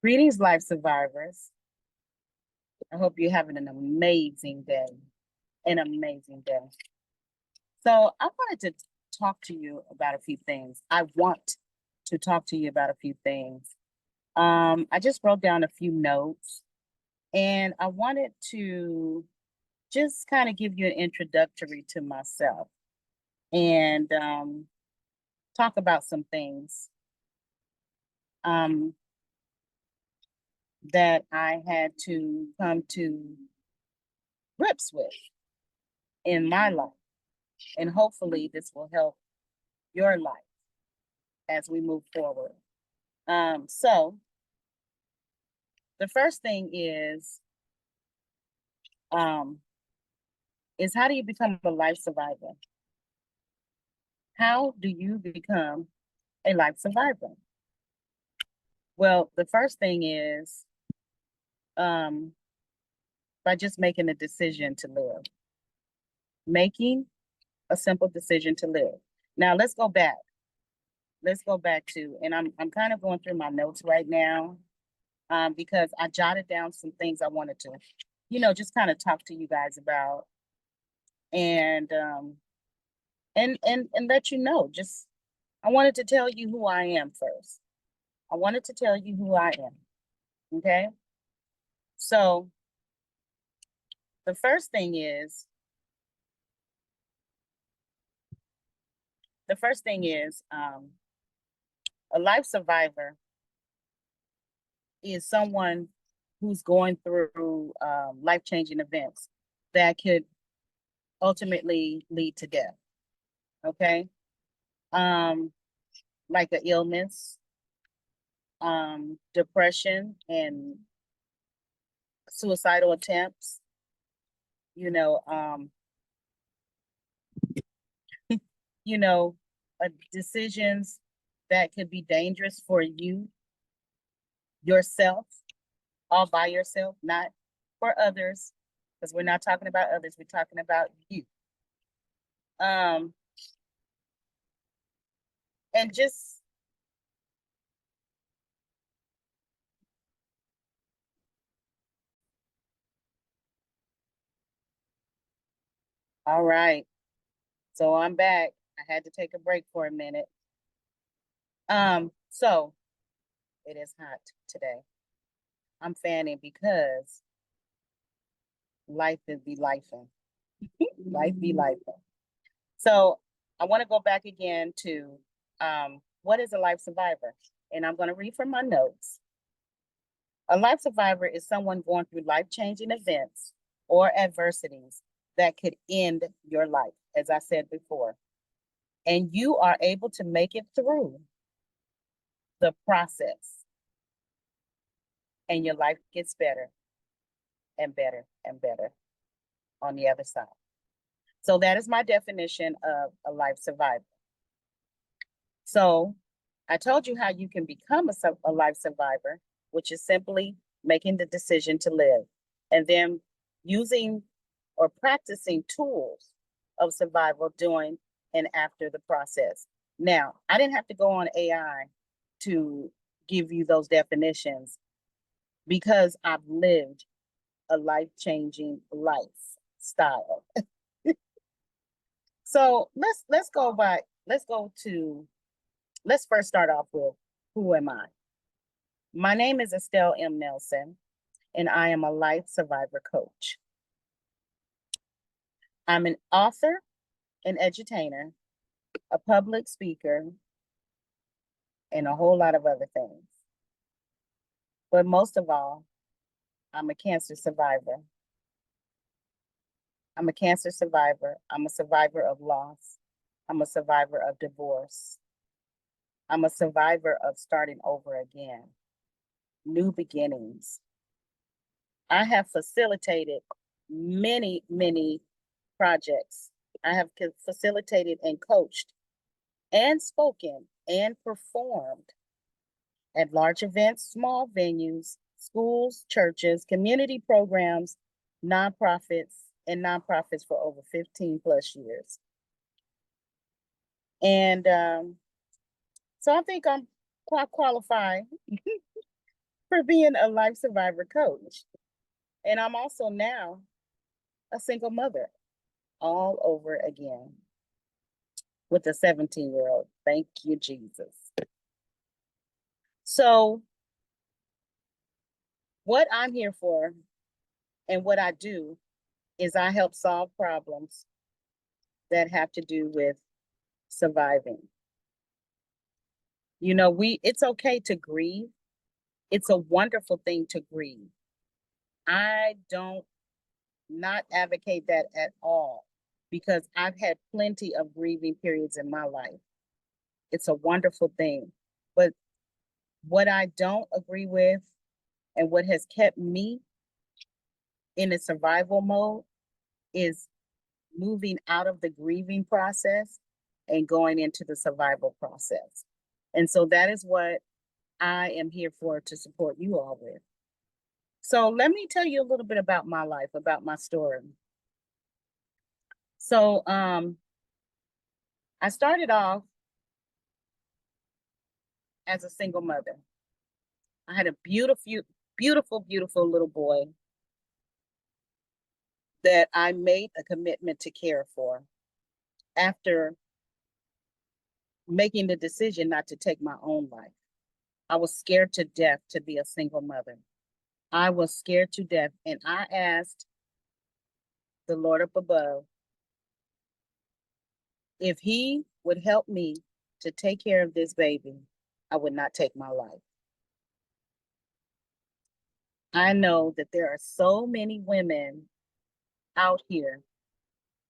Greetings, life survivors. I hope you're having an amazing day. An amazing day. So I wanted to talk to you about a few things. I want to talk to you about a few things. I just wrote down a few notes and I wanted to just kind of give you an introductory to myself and talk about some things that I had to come to grips with in my life. And hopefully this will help your life as we move forward. So the first thing is how do you become a life survivor? How do you become a life survivor? Well, the first thing is by just making a decision to live. Making a simple decision to live. Now let's go back. Let's go back to, and I'm kind of going through my notes right now because I jotted down some things I wanted to, just kind of talk to you guys about and let you know. Just I wanted to tell you who I am first. I wanted to tell you who I am. Okay. So the first thing is a life survivor is someone who's going through life-changing events that could ultimately lead to death. Okay. Like an illness, depression, and suicidal attempts, you know, um, decisions that could be dangerous for you, yourself, all by yourself, not for others, because we're not talking about others, we're talking about you. And just all right. So I'm back. I had to take a break for a minute. So it is hot today. I'm fanning because life is be lifing. Life be lifing. So I want to go back again to what is a life survivor? And I'm going to read from my notes. A life survivor is someone going through life-changing events or adversities that could end your life, as I said before. And you are able to make it through the process. And your life gets better and better and better on the other side. So that is my definition of a life survivor. So I told you how you can become a life survivor, which is simply making the decision to live and then using or practicing tools of survival during and after the process. Now, I didn't have to go on AI to give you those definitions because I've lived a life-changing lifestyle. So let's first start off with who am I? My name is Estelle M. Nelson, and I am a life survivor coach. I'm an author, an EduTainer, a public speaker, and a whole lot of other things. But most of all, I'm a cancer survivor. I'm a cancer survivor. I'm a survivor of loss. I'm a survivor of divorce. I'm a survivor of starting over again, new beginnings. I have facilitated many, many projects. I have facilitated and coached and spoken and performed at large events, small venues, schools, churches, community programs, nonprofits for over 15 plus years. And so I think I'm quite qualified for being a life survivor coach. And I'm also now a single mother all over again with a 17-year-old. Thank you, Jesus. So, what I'm here for and what I do is I help solve problems that have to do with surviving. You know, it's okay to grieve. It's a wonderful thing to grieve. I don't not advocate that at all because I've had plenty of grieving periods in my life. It's a wonderful thing. But what I don't agree with and what has kept me in a survival mode is moving out of the grieving process and going into the survival process. And so that is what I am here for, to support you all with. So let me tell you a little bit about my life, about my story. So I started off as a single mother. I had a beautiful little boy that I made a commitment to care for after making the decision not to take my own life. I was scared to death to be a single mother. I was scared to death, and I asked the Lord up above if he would help me to take care of this baby, I would not take my life. I know that there are so many women out here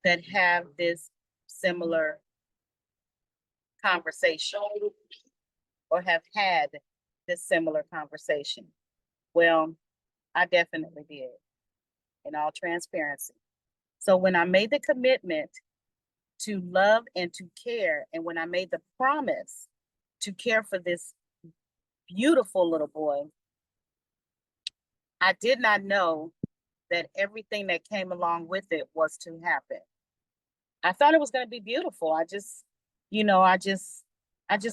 that have this similar conversation or have had this similar conversation. Well, I definitely did, in all transparency. So when I made the commitment to love and to care, and when I made the promise to care for this beautiful little boy, I did not know that everything that came along with it was to happen. I thought it was going to be beautiful. You know, I just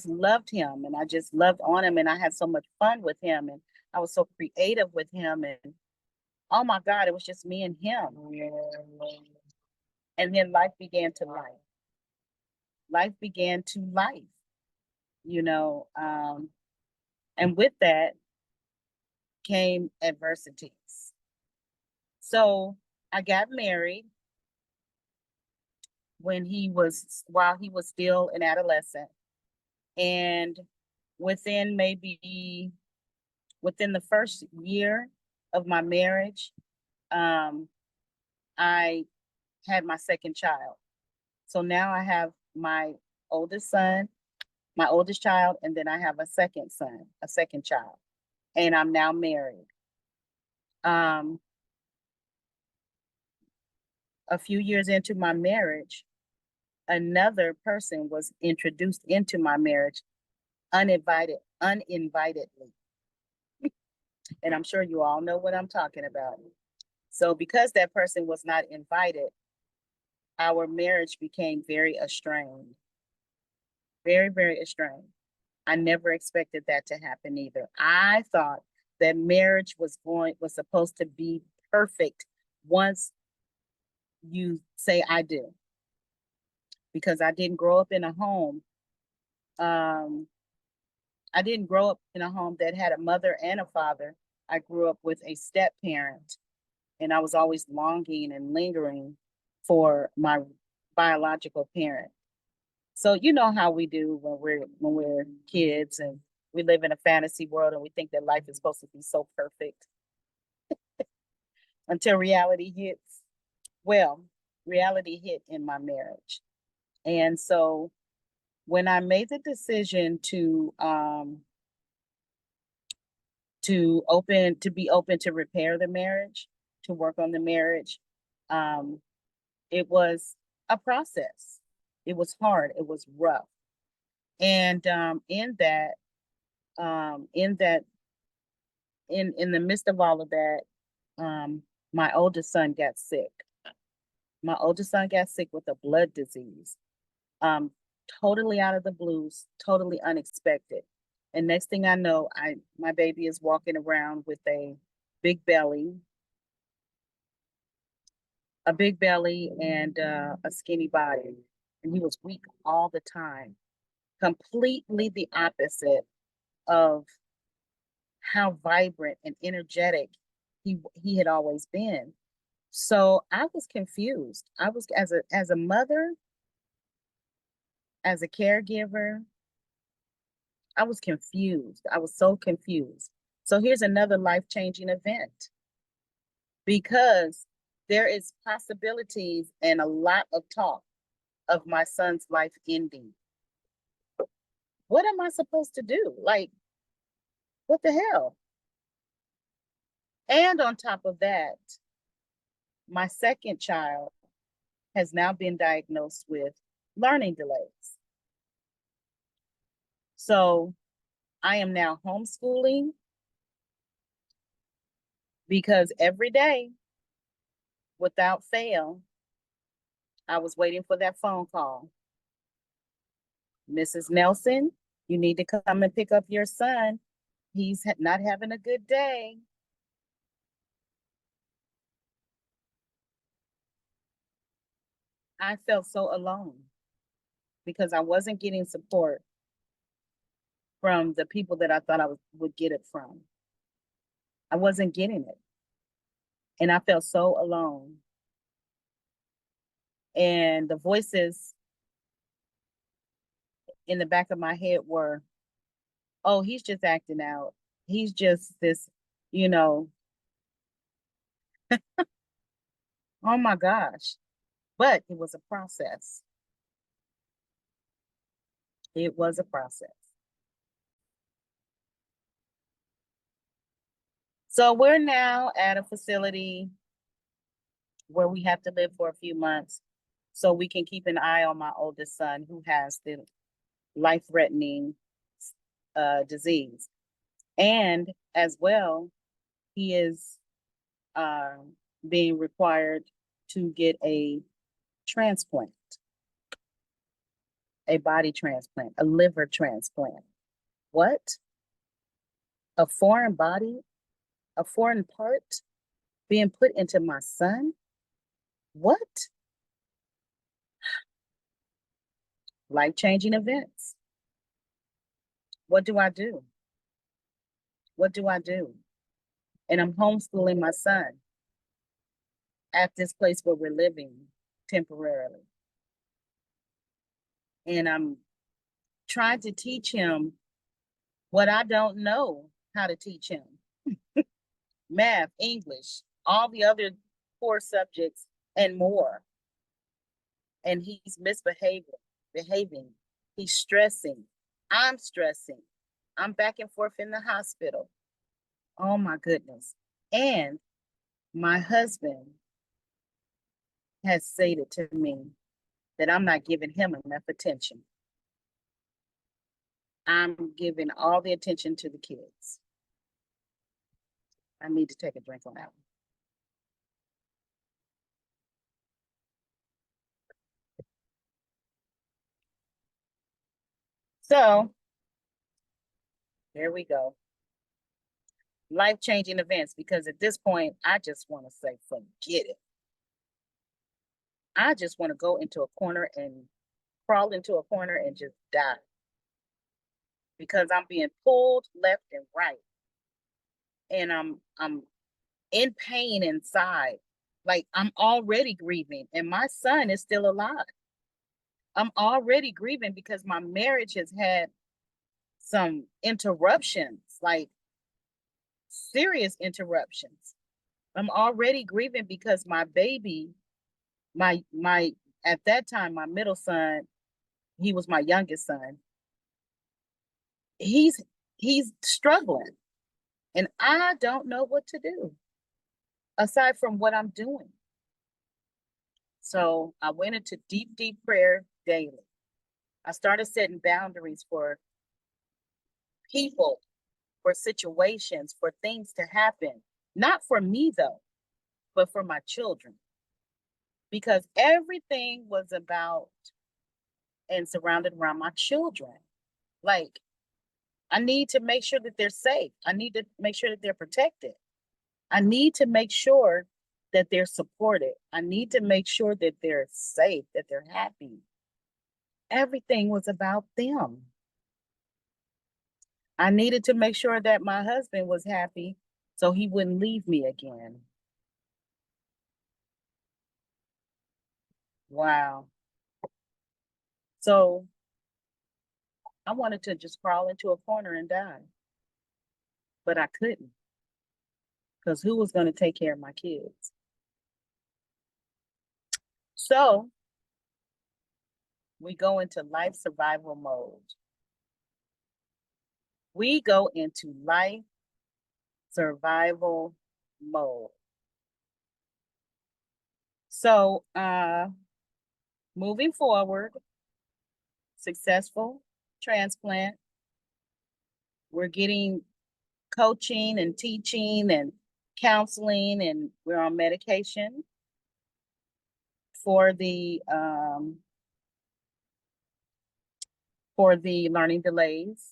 loved him and I just loved on him and I had so much fun with him and I was so creative with him and oh my God, it was just me and him. And then life began to life. Life began to life, you know, and with that came adversities. So I got married while he was still an adolescent. And within within the first year of my marriage, I had my second child. So now I have my oldest son, my oldest child, and then I have a second son, a second child, and I'm now married. Um, a few years into my marriage, another person was introduced into my marriage uninvitedly. And I'm sure you all know what I'm talking about. So because that person was not invited, our marriage became very estranged, very estranged. I never expected that to happen either. I thought that marriage was supposed to be perfect once you say I do. Because I didn't grow up in a home. I didn't grow up in a home that had a mother and a father. I grew up with a step parent, and I was always longing and lingering for my biological parent. So you know how we do when we're kids and we live in a fantasy world and we think that life is supposed to be so perfect until reality hits. Well, reality hit in my marriage. And so when I made the decision to be open to repair the marriage, to work on the marriage, um, it was a process. It was hard. It was rough. And in that, in the midst of all of that, um, my oldest son got sick. My oldest son got sick with a blood disease, um, totally out of the blues, totally unexpected. And next thing I know, my baby is walking around with big belly, a big belly and a skinny body. And he was weak all the time, completely the opposite of how vibrant and energetic he had always been. So I was confused. I was as a mother, as a caregiver, I was confused. I was so confused. So here's another life-changing event because there is possibilities and a lot of talk of my son's life ending. What am I supposed to do? Like, what the hell? And on top of that, my second child has now been diagnosed with learning delays. So I am now homeschooling because every day, without fail, I was waiting for that phone call. Mrs. Nelson, you need to come and pick up your son. He's not having a good day. I felt so alone because I wasn't getting support from the people that I thought would get it from. I wasn't getting it. And I felt so alone. And the voices in the back of my head were, oh, he's just acting out. He's just this, you know, oh my gosh. But it was a process. It was a process. So we're now at a facility where we have to live for a few months so we can keep an eye on my oldest son who has the life-threatening disease. And as well, he is uh, being required to get a transplant, a body transplant, a liver transplant. What? A foreign body, a foreign part being put into my son? What? Life-changing events. What do I do? What do I do? And I'm homeschooling my son at this place where we're living temporarily. And I'm trying to teach him what I don't know how to teach him. Math, English, all the other core subjects and more. And he's behaving. He's stressing. I'm stressing. I'm back and forth in the hospital. Oh my goodness. And my husband has stated to me that I'm not giving him enough attention. I'm giving all the attention to the kids. I need to take a drink on that one. So there we go. Life-changing events, because at this point, I just want to say, forget it. I just want to go into a corner and crawl into a corner and just die because I'm being pulled left and right. And I'm in pain inside. Like I'm already grieving and my son is still alive. I'm already grieving because my marriage has had some interruptions, like serious interruptions. I'm already grieving because my baby, my at that time, my middle son, he was my youngest son. He's he's struggling and I don't know what to do aside from what I'm doing. So I went into deep, deep prayer daily. I started setting boundaries for people, for situations, for things to happen. Not for me though, but for my children. Because everything was about and surrounded around my children. Like I need to make sure that they're safe. I need to make sure that they're protected. I need to make sure that they're supported. I need to make sure that they're safe, that they're happy. Everything was about them. I needed to make sure that my husband was happy so he wouldn't leave me again. Wow. So I wanted to just crawl into a corner and die, but I couldn't because who was going to take care of my kids? So we go into life survival mode. We go into life survival mode. So, moving forward, successful transplant. We're getting coaching and teaching and counseling, and we're on medication for the learning delays.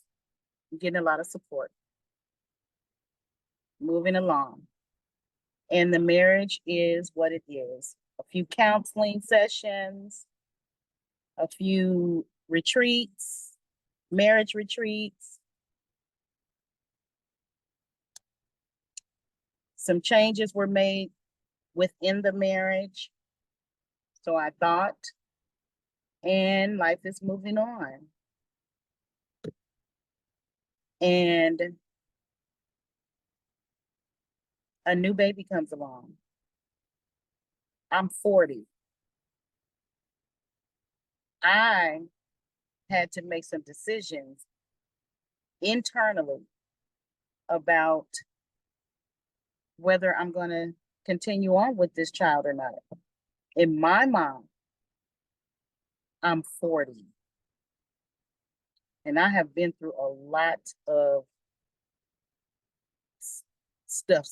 Getting a lot of support. Moving along. And the marriage is what it is. A few counseling sessions, a few retreats, marriage retreats, some changes were made within the marriage. So I thought, and life is moving on. And a new baby comes along. I'm 40. I had to make some decisions internally about whether I'm going to continue on with this child or not. In my mind, I'm 40. And I have been through a lot of stuff.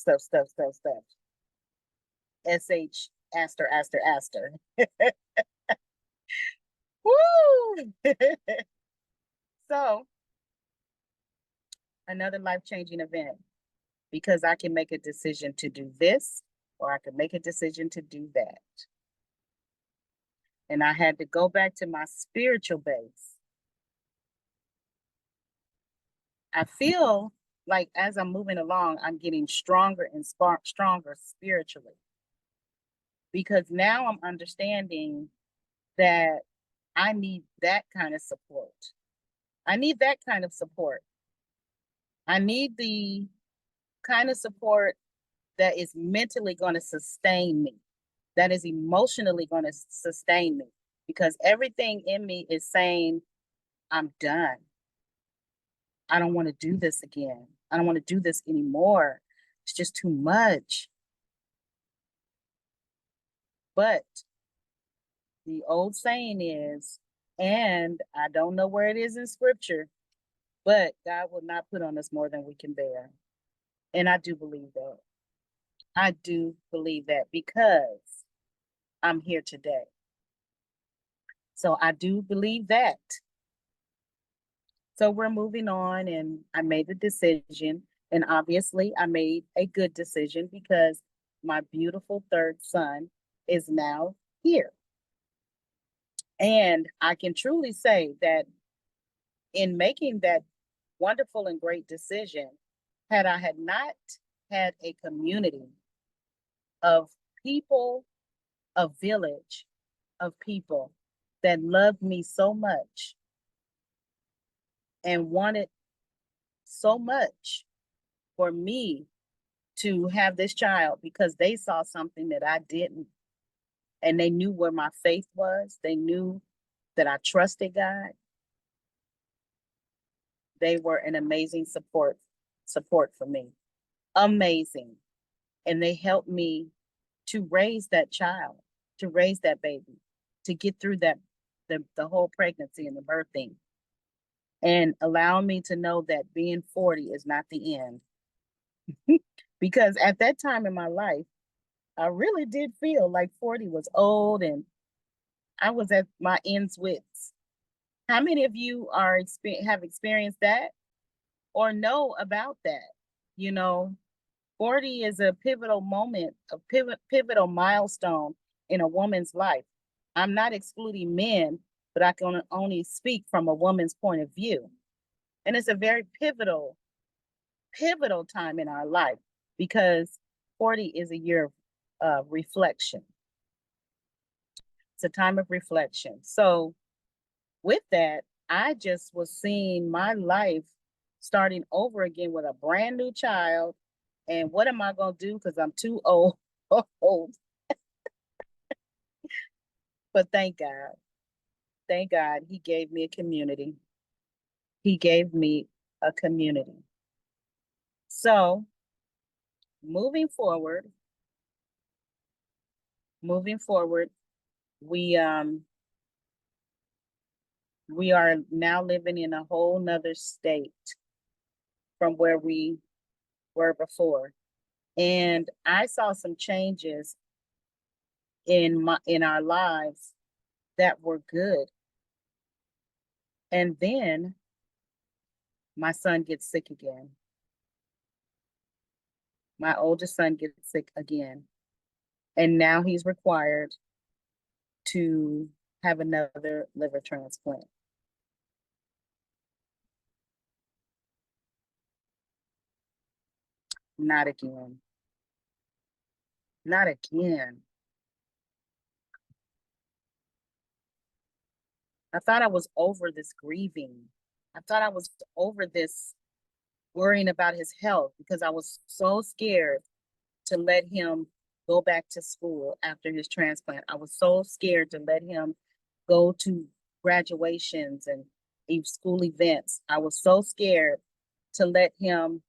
SH, Aster. Woo! So, another life-changing event, because I can make a decision to do this, or I can make a decision to do that. And I had to go back to my spiritual base. I feel like as I'm moving along, I'm getting stronger and stronger spiritually. Because now I'm understanding that I need that kind of support. I need that kind of support. I need the kind of support that is mentally going to sustain me, that is emotionally going to sustain me, because everything in me is saying, I'm done. I don't want to do this again. I don't want to do this anymore. It's just too much. But the old saying is, and I don't know where it is in scripture, but God will not put on us more than we can bear. And I do believe that. I do believe that because I'm here today. So I do believe that. So we're moving on, and I made the decision. And obviously, I made a good decision because my beautiful third son is now here. And I can truly say that in making that wonderful and great decision, had I had not had a community of people, a village of people that loved me so much and wanted so much for me to have this child, because they saw something that I didn't, and they knew where my faith was. They knew that I trusted God. They were an amazing support for me. Amazing. And they helped me to raise that child, to raise that baby, to get through that the whole pregnancy and the birthing, and allow me to know that being 40 is not the end. Because at that time in my life, I really did feel like 40 was old and I was at my ends wits. How many of you have experienced that? or know about that. You know, 40 is a pivotal moment, a pivotal milestone in a woman's life. I'm not excluding men, but I can only speak from a woman's point of view. And it's a very pivotal time in our life because 40 is a year of reflection. It's a time of reflection. So, with that, I just was seeing my life starting over again with a brand new child. And what am I going to do? Because I'm too old. old. But thank God. Thank God he gave me a community. He gave me a community. So moving forward, moving forward, we we are now living in a whole nother state from where we were before. And I saw some changes in our lives that were good. And then my son gets sick again. My oldest son gets sick again. And now he's required to have another liver transplant. Not again. Not again. I thought I was over this grieving. I thought I was over this worrying about his health because I was so scared to let him go back to school after his transplant. I was so scared to let him go to graduations and school events. I was so scared to let him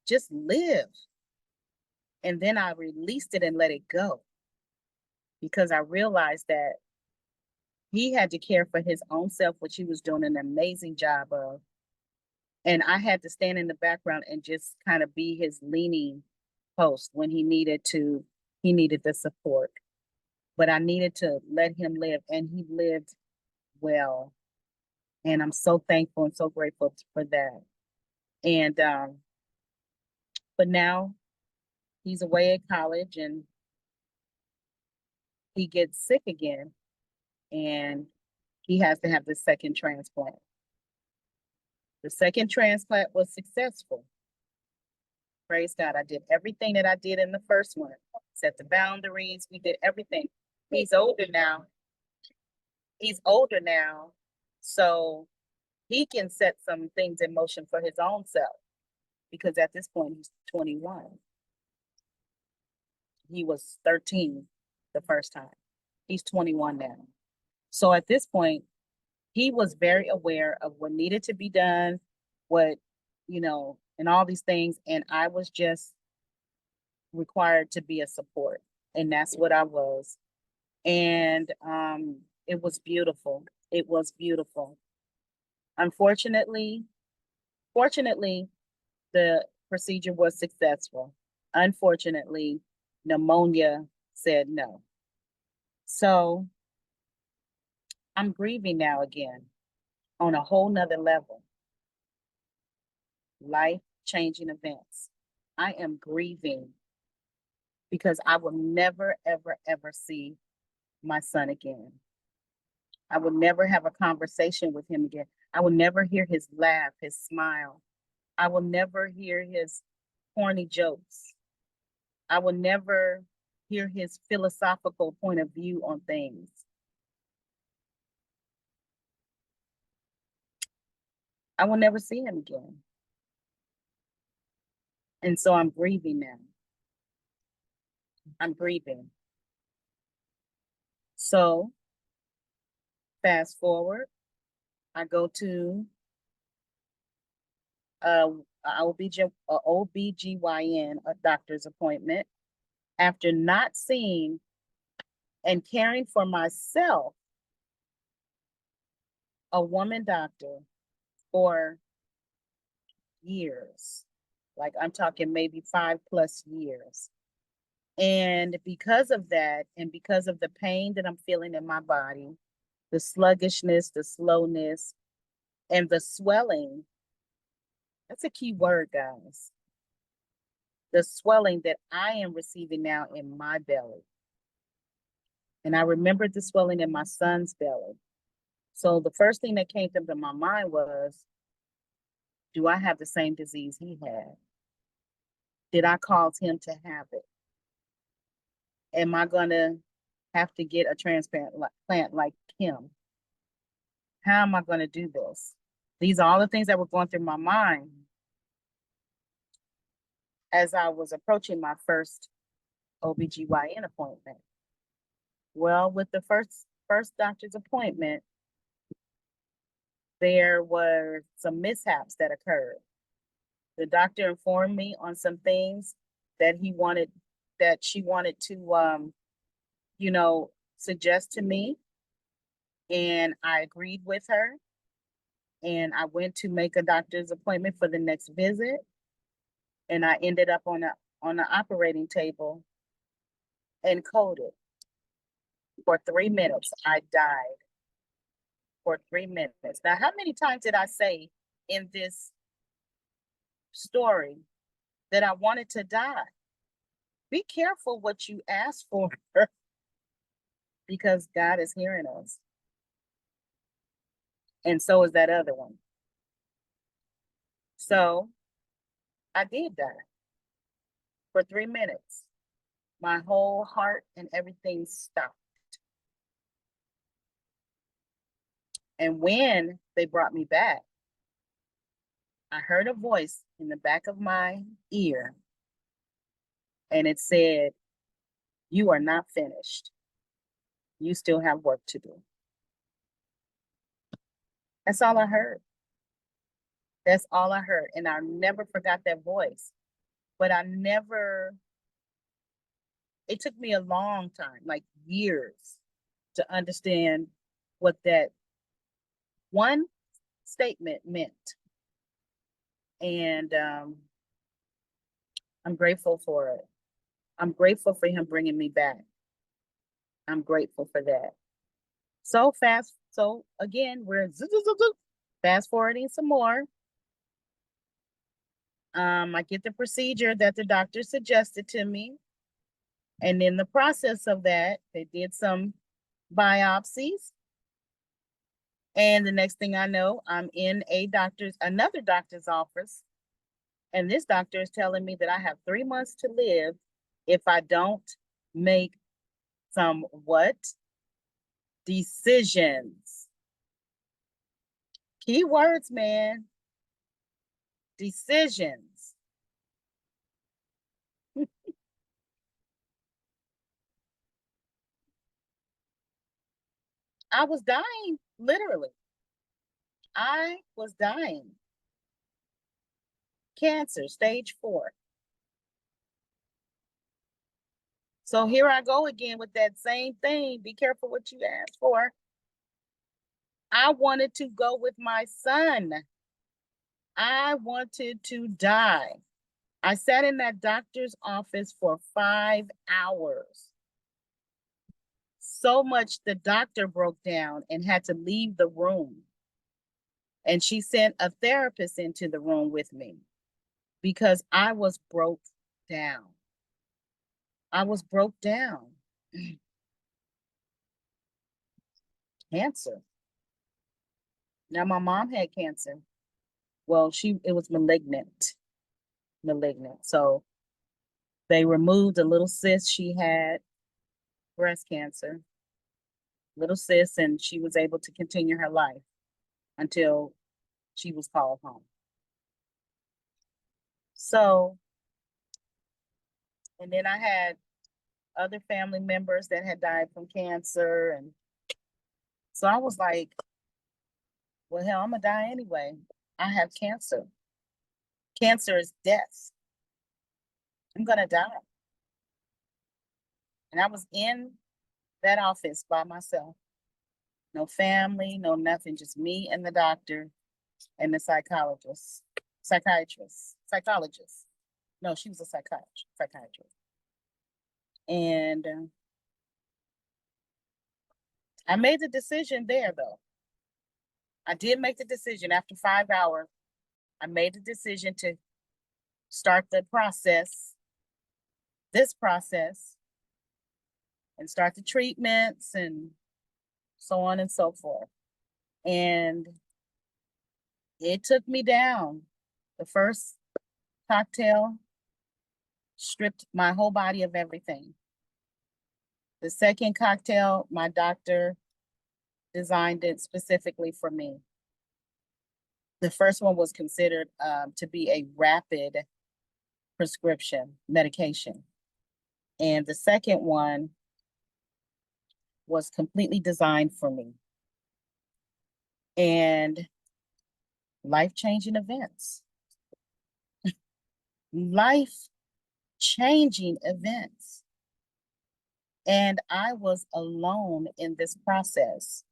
just live. And then I released it and let it go because I realized that he had to care for his own self, which he was doing an amazing job of. And I had to stand in the background and just kind of be his leaning post when he needed the support. But I needed to let him live, and he lived well. And I'm so thankful and so grateful for that. And but now he's away at college and he gets sick again, and he has to have the second transplant. The second transplant was successful. Praise God. I did everything that I did in the first one. Set the boundaries. We did everything. He's older now. He's older now. So he can set some things in motion for his own self because at this point he's 21. He was 13 the first time. He's 21 now. So at this point, he was very aware of what needed to be done, what, and all these things. And I was just required to be a support. And that's what I was. And it was beautiful. It was beautiful. Unfortunately, fortunately, the procedure was successful. Unfortunately, pneumonia said no. So I'm grieving now again on a whole nother level. Life changing events. I am grieving because I will never, ever, ever see my son again. I will never have a conversation with him again. I will never hear his laugh, his smile. I will never hear his corny jokes. I will never hear his philosophical point of view on things. I will never see him again. And so I'm grieving now. I'm grieving. So fast forward, I go to OBGYN, a doctor's appointment, after not seeing and caring for myself, a woman doctor, for years. Like I'm talking maybe 5+ years. And because of that, and because of the pain that I'm feeling in my body, the sluggishness, the slowness, and the swelling, That's a key word, guys. The swelling that I am receiving now in my belly. And I remembered the swelling in my son's belly. So the first thing that came to my mind was, do I have the same disease he had? Did I cause him to have it? Am I going to have to get a transplant plant like him? How am I going to do this? These are all the things that were going through my mind as I was approaching my first OBGYN appointment. Well, with the first doctor's appointment, there were some mishaps that occurred. The doctor informed me on some things that she wanted to, suggest to me. And I agreed with her. And I went to make a doctor's appointment for the next visit. And I ended up on the operating table and coded for 3 minutes. I died for 3 minutes. Now, how many times did I say in this story that I wanted to die? Be careful what you ask for because God is hearing us. And so is that other one. So I did die for 3 minutes. My whole heart and everything stopped. And when they brought me back, I heard a voice in the back of my ear, and it said, "You are not finished. You still have work to do." That's all I heard. That's all I heard. And I never forgot that voice. But it took me a long time, like years, to understand what that one statement meant. And I'm grateful for it. I'm grateful for him bringing me back. I'm grateful for that. So again, we're fast forwarding some more. I get the procedure that the doctor suggested to me. And in the process of that, they did some biopsies. And the next thing I know, I'm in another doctor's office. And this doctor is telling me that I have 3 months to live if I don't make some what? Decisions. Key words, man. Decisions. I was dying, literally. I was dying. Cancer, stage 4. So here I go again with that same thing. Be careful what you ask for. I wanted to go with my son. I wanted to die. I sat in that doctor's office for 5 hours. So much the doctor broke down and had to leave the room. And she sent a therapist into the room with me because I was broke down. I was broke down. Cancer. Now my mom had cancer. Well, it was malignant. So they removed a little cyst she had, breast cancer, little cyst, and she was able to continue her life until she was called home. So, and then I had other family members that had died from cancer. And so I was like, well, hell, I'm gonna die anyway. I have cancer. Cancer is death. I'm gonna die. And I was in that office by myself. No family, no nothing, just me and the doctor and the psychologist. No, she was a psychiatrist. And I made the decision there, though. I did make the decision after 5 hours. I made the decision to start the process, this process, and start the treatments and so on and so forth. And it took me down. The first cocktail stripped my whole body of everything. The second cocktail, my doctor designed it specifically for me. The first one was considered to be a rapid prescription medication. And the second one was completely designed for me. And life-changing events. Life-changing events. And I was alone in this process.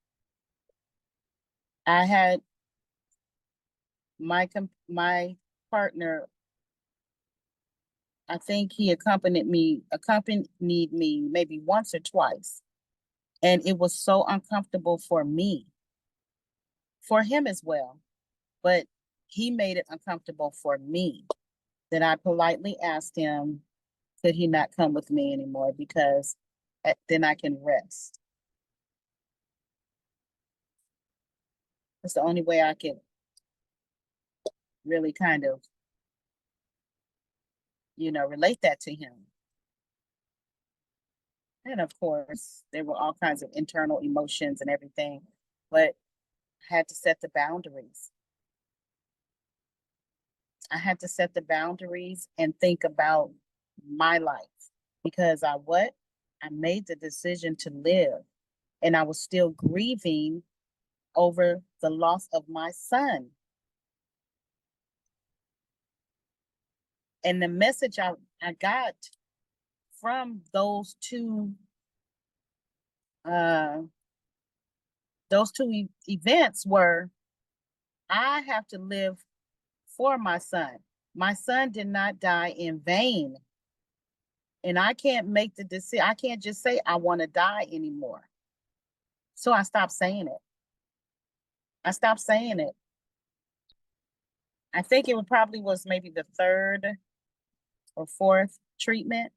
I had my partner, I think he accompanied me maybe once or twice. And it was so uncomfortable for me, for him as well. But he made it uncomfortable for me that I politely asked him, could he not come with me anymore, because then I can rest. That's the only way I could really kind of, relate that to him. And of course, there were all kinds of internal emotions and everything, but I had to set the boundaries. I had to set the boundaries and think about my life, because I made the decision to live, and I was still grieving over the loss of my son. And the message I got from those two events were, I have to live for my son. My son did not die in vain. And I can't make the decision. I can't just say I want to die anymore. So I stopped saying it. I stopped saying it. I think it probably was maybe the third or fourth treatment.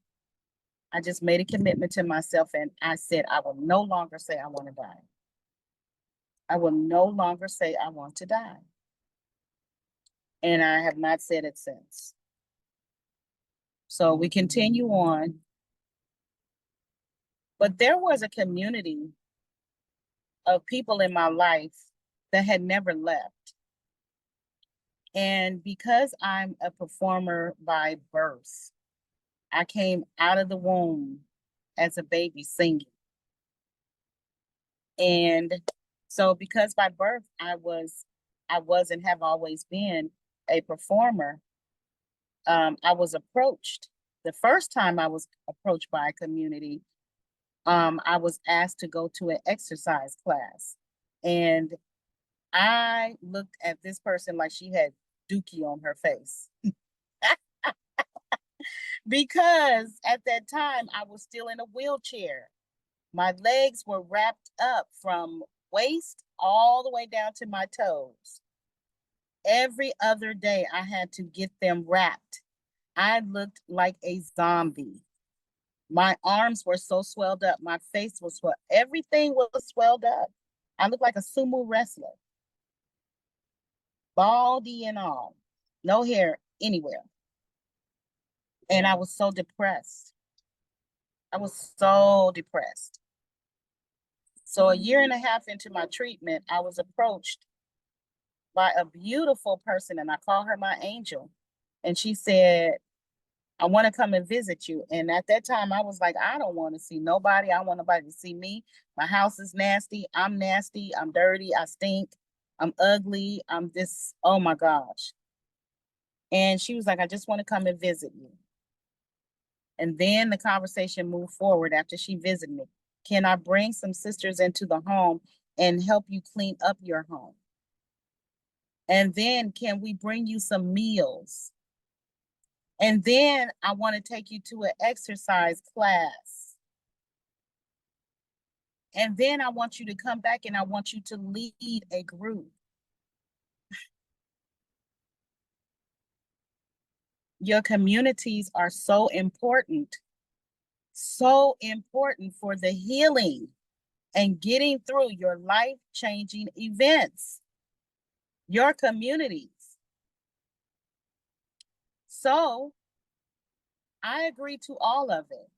I just made a commitment to myself, and I said, I will no longer say I want to die. I will no longer say I want to die. And I have not said it since. So we continue on. But there was a community of people in my life that had never left. And because I'm a performer by birth, I came out of the womb as a baby singing. And so because by birth I was and have always been a performer, I was approached. The first time I was approached by a community, I was asked to go to an exercise class. And I looked at this person like she had dookie on her face. Because at that time I was still in a wheelchair. My legs were wrapped up from waist all the way down to my toes. Every other day I had to get them wrapped. I looked like a zombie. My arms were so swelled up. My face was swelled. Everything was swelled up. I looked like a sumo wrestler. Baldy and all. No hair anywhere. And I was so depressed. I was so depressed. So a year and a half into my treatment, I was approached by a beautiful person, and I call her my angel. And she said, I want to come and visit you. And at that time, I was like, I don't want to see nobody. I want nobody to see me. My house is nasty. I'm nasty. I'm dirty. I stink. I'm ugly. I'm this. Oh my gosh. And she was like, I just want to come and visit you. And then the conversation moved forward after she visited me. Can I bring some sisters into the home and help you clean up your home? And then can we bring you some meals? And then I want to take you to an exercise class. And then I want you to come back and I want you to lead a group. Your communities are so important for the healing and getting through your life-changing events. Your communities. So I agree to all of it.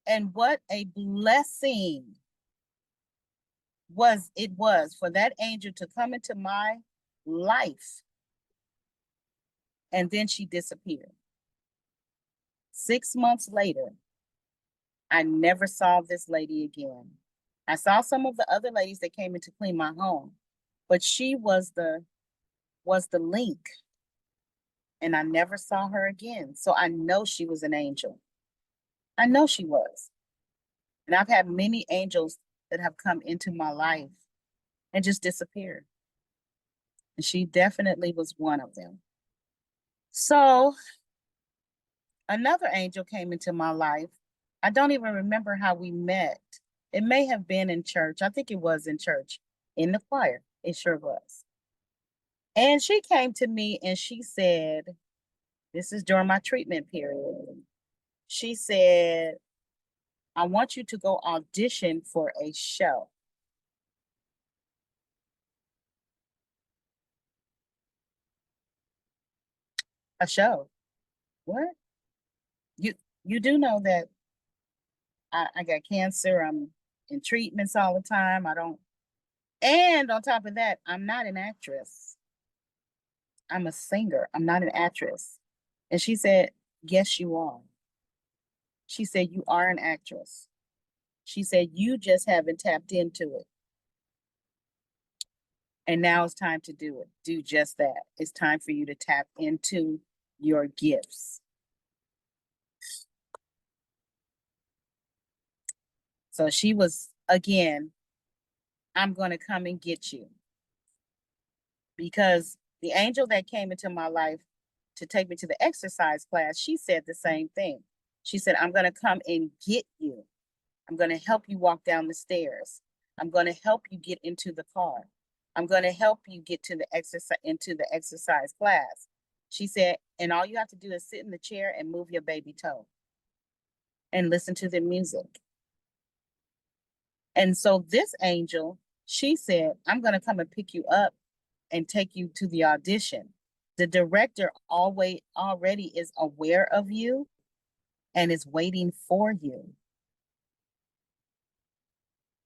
And what a blessing it was for that angel to come into my life. And then she disappeared. 6 months later, I never saw this lady again. I saw some of the other ladies that came in to clean my home, but she was the link, and I never saw her again. So I know she was an angel. I know she was. And I've had many angels that have come into my life and just disappeared. And she definitely was one of them. So another angel came into my life. I don't even remember how we met. It may have been in church. I think it was in church, in the choir. It sure was. And she came to me and she said, this is during my treatment period. She said, I want you to go audition for a show. A show? What? You do know that I got cancer. I'm in treatments all the time. I don't, and on top of that, I'm not an actress. I'm a singer. I'm not an actress. And she said, yes, you are. She said, you are an actress. She said, you just haven't tapped into it. And now it's time to do it. Do just that. It's time for you to tap into your gifts. So she was, again, I'm going to come and get you. Because the angel that came into my life to take me to the exercise class, she said the same thing. She said, I'm going to come and get you. I'm going to help you walk down the stairs. I'm going to help you get into the car. I'm going to help you get to the exercise class. She said, and all you have to do is sit in the chair and move your baby toe and listen to the music. And so this angel, she said, I'm going to come and pick you up and take you to the audition. The director already is aware of you and is waiting for you.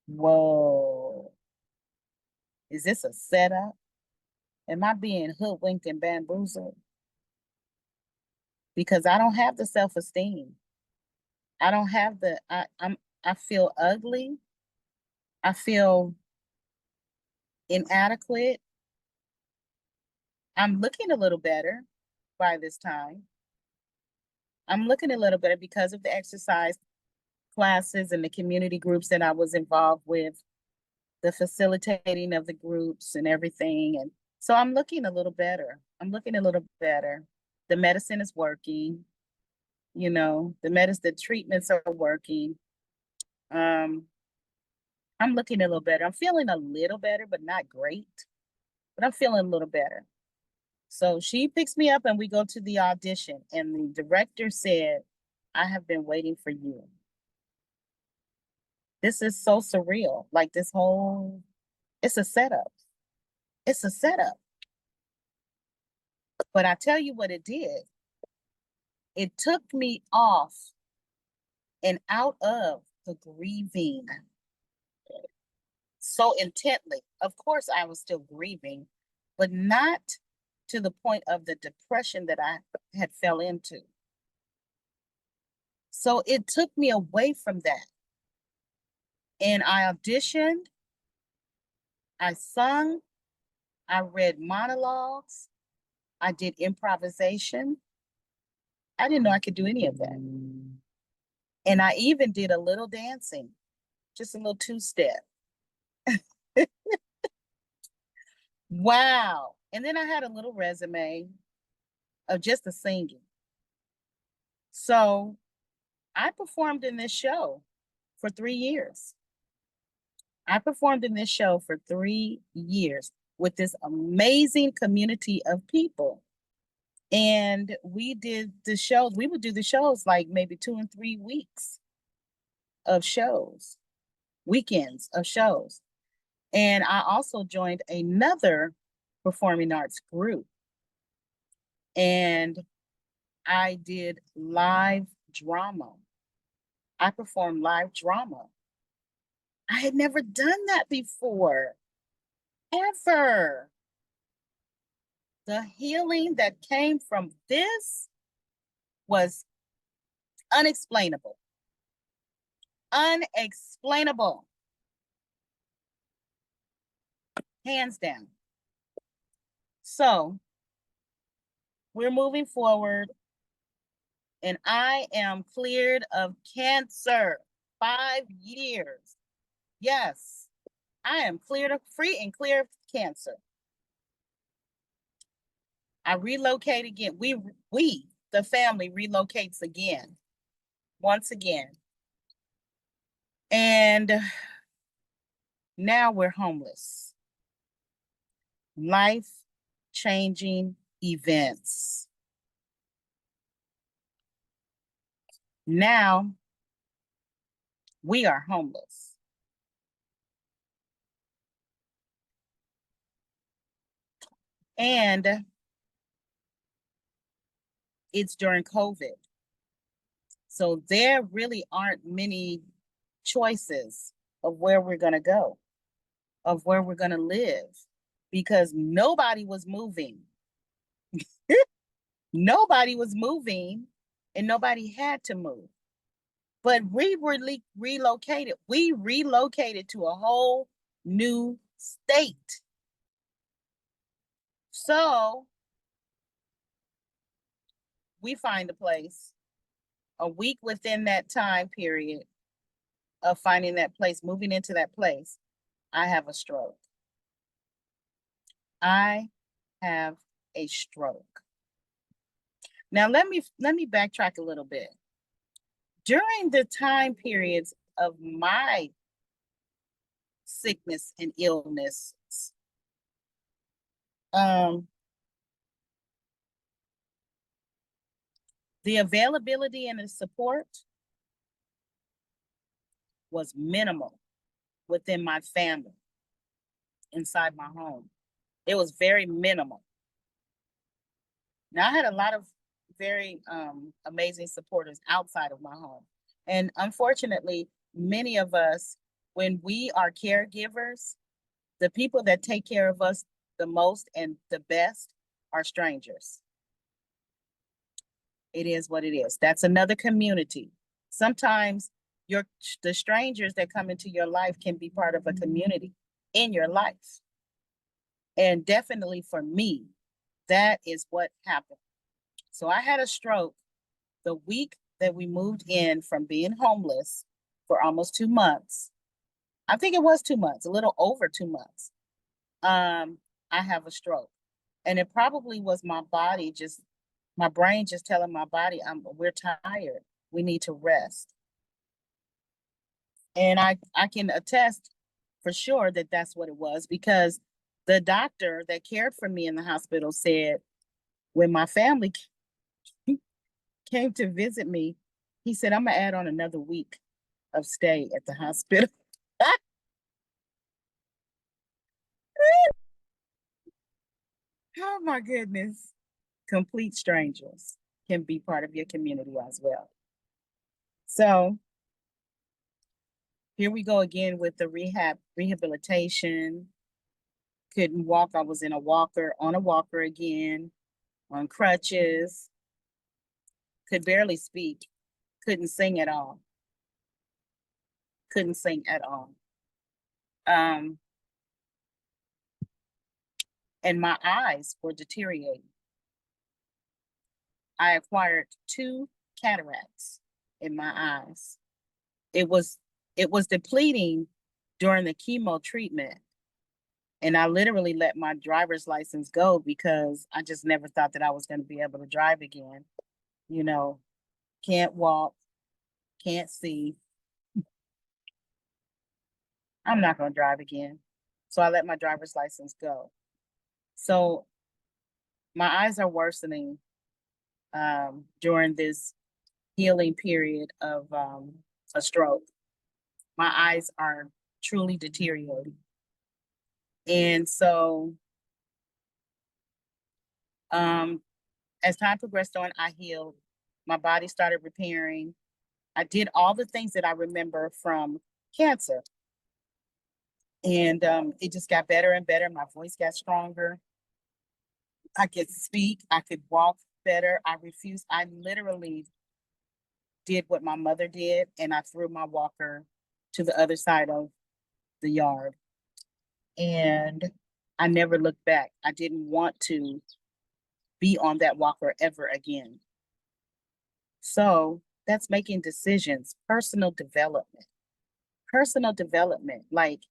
Whoa. Is this a setup? Am I being hoodwinked and bamboozled? Because I don't have the self-esteem. I don't have I feel ugly. I feel inadequate. I'm looking a little better by this time. I'm looking a little better because of the exercise classes and the community groups that I was involved with, the facilitating of the groups and everything. And so I'm looking a little better. I'm looking a little better. The medicine is working, the treatments are working. I'm looking a little better. I'm feeling a little better, but not great. But I'm feeling a little better. So she picks me up and we go to the audition. And the director said, I have been waiting for you. This is so surreal. Like it's a setup. It's a setup. But I tell you what it did. It took me off and out of the grieving so intently. Of course, I was still grieving, but not to the point of the depression that I had fell into. So it took me away from that. And I auditioned, I sung, I read monologues, I did improvisation. I didn't know I could do any of that. And I even did a little dancing, just a little two-step. Wow. And then I had a little resume of just the singing. So I performed in this show for 3 years. I performed in this show for 3 years with this amazing community of people. And we did the shows. We would do the shows like maybe 2 and 3 weeks of shows, weekends of shows. And I also joined another performing arts group. And I did live drama. I performed live drama. I had never done that before, ever. The healing that came from this was unexplainable. Unexplainable. Hands down. So we're moving forward, and I am cleared of cancer. 5 years. Yes, I am cleared of free and clear of cancer. I relocate again. We, the family, relocates again, once again. And now we're homeless. Life-changing events. Now we are homeless. And it's during COVID. So there really aren't many choices of where we're going to go, of where we're going to live, because nobody was moving. Nobody was moving, and nobody had to move. But we were relocated. We relocated to a whole new state. So we find a place. A week within that time period of finding that place, moving into that place, I have a stroke. I have a stroke. Now let me backtrack a little bit. During the time periods of my sickness and illness, the availability and the support was minimal within my family, inside my home. It was very minimal. Now, I had a lot of very amazing supporters outside of my home. And unfortunately, many of us, when we are caregivers, the people that take care of us the most and the best are strangers. It is what it is. That's another community. Sometimes the strangers that come into your life can be part of a community in your life. And definitely for me, that is what happened. So I had a stroke the week that we moved in from being homeless for almost 2 months. I think it was 2 months, a little over 2 months. I have a stroke. And it probably was my body just, my brain just telling my body, we're tired. We need to rest. And I can attest for sure that that's what it was, because the doctor that cared for me in the hospital said, when my family came to visit me, he said, I'm gonna add on another week of stay at the hospital. Oh my goodness. Complete strangers can be part of your community as well. So here we go again with the rehabilitation. Couldn't walk. I was in a walker, on a walker again, on crutches, could barely speak, couldn't sing at all. Couldn't sing at all. And my eyes were deteriorating. I acquired 2 cataracts in my eyes. It was depleting during the chemo treatment. And I literally let my driver's license go because I just never thought that I was going to be able to drive again. You know, can't walk, can't see. I'm not going to drive again. So I let my driver's license go. So my eyes are worsening during this healing period of a stroke. My eyes are truly deteriorating. And so as time progressed on, I healed. My body started repairing. I did all the things that I remember from cancer. And it just got better and better. My voice got stronger. I could speak. I could walk better. I literally did what my mother did, and I threw my walker to the other side of the yard. And I never looked back. I didn't want to be on that walker ever again. So that's making decisions, personal development, like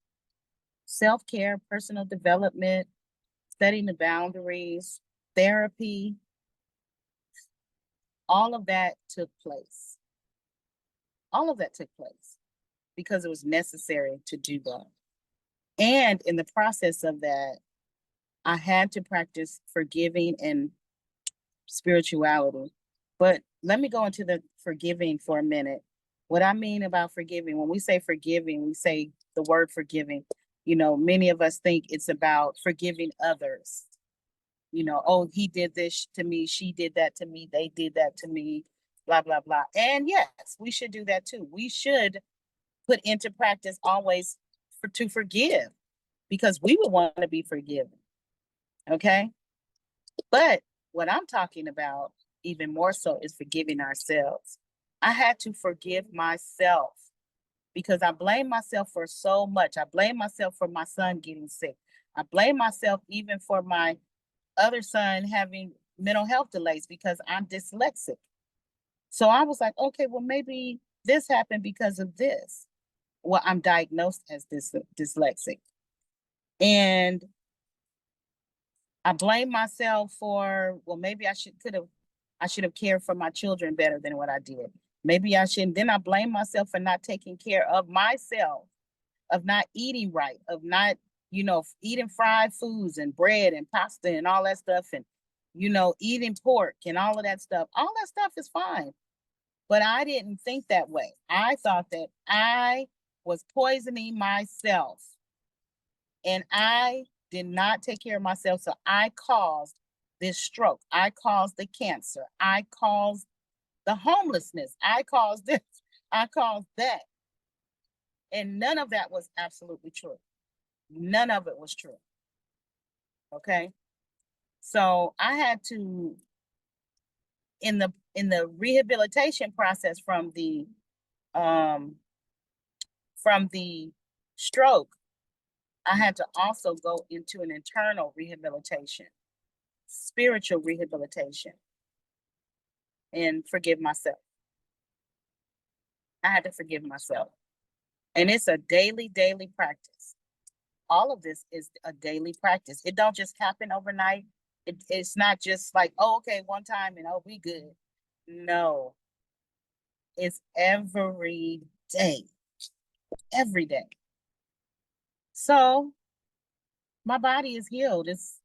self-care, personal development, setting the boundaries, therapy, all of that took place. All of that took place because it was necessary to do that. And in the process of that, I had to practice forgiving and spirituality. But let me go into the forgiving for a minute. What I mean about forgiving, when we say forgiving, we say the word forgiving. Many of us think it's about forgiving others. Oh, he did this to me, she did that to me, they did that to me, blah, blah, blah. And yes, we should do that too. We should put into practice always to forgive, because we would want to be forgiven. Okay. But what I'm talking about even more so is forgiving ourselves. I had to forgive myself because I blame myself for so much. I blame myself for my son getting sick. I blame myself even for my other son having mental health delays because I'm dyslexic. So I was like, okay, well, maybe this happened because of this. Well, I'm diagnosed as dyslexic. And I blame myself for, well, maybe I should have cared for my children better than what I did. Maybe I shouldn't. Then I blame myself for not taking care of myself, of not eating right, of not, eating fried foods and bread and pasta and all that stuff, and, eating pork and all of that stuff. All that stuff is fine. But I didn't think that way. I thought that I was poisoning myself, and I did not take care of myself. So I caused this stroke. I caused the cancer. I caused the homelessness. I caused this. I caused that. And none of that was absolutely true. None of it was true. Okay. So I had to, in the rehabilitation process from the stroke, I had to also go into an internal rehabilitation, spiritual rehabilitation, and forgive myself. I had to forgive myself. And it's a daily practice. All of this is a daily practice. It don't just happen overnight. It's not just like, oh, okay, one time and oh, we good. No, it's every day, every day. So my body is healed. It's